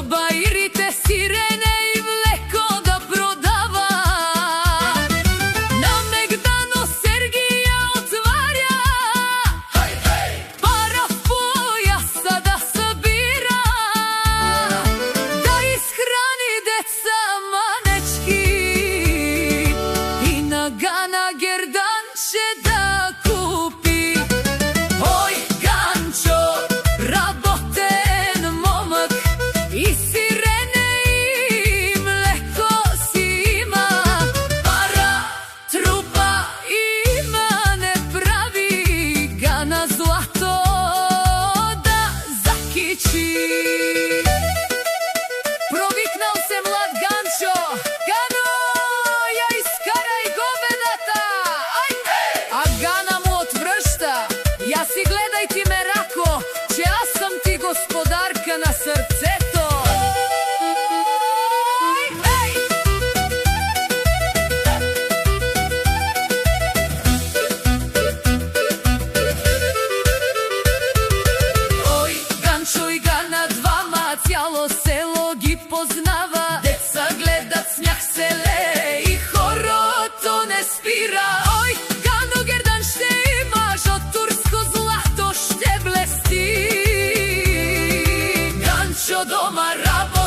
баирите сирене и млеко да продава. На Мегдано Сергија отварја, пара в појаса да събира, да изхрани деца манечки и на Гана герданче да купи. Ој, Ганчо, работен момък, и сирене и млеко си има. Пара, трупа има, не прави Гана злато да закичи. Провикнал се млад Ганчо: Гано, ја искарај говедата! Ај! А Гана му отвръща: ја си гледај ти ме, рако, че аз съм ти господарка на сърцето. Ей! Ој, Ганчо и Гана двама, цяло село ги познава. Деца гледат, смях се лее и хорото не спира. Ој, Гано, гердан ще имаш, од турско злато ще блести. Ганчо дома работи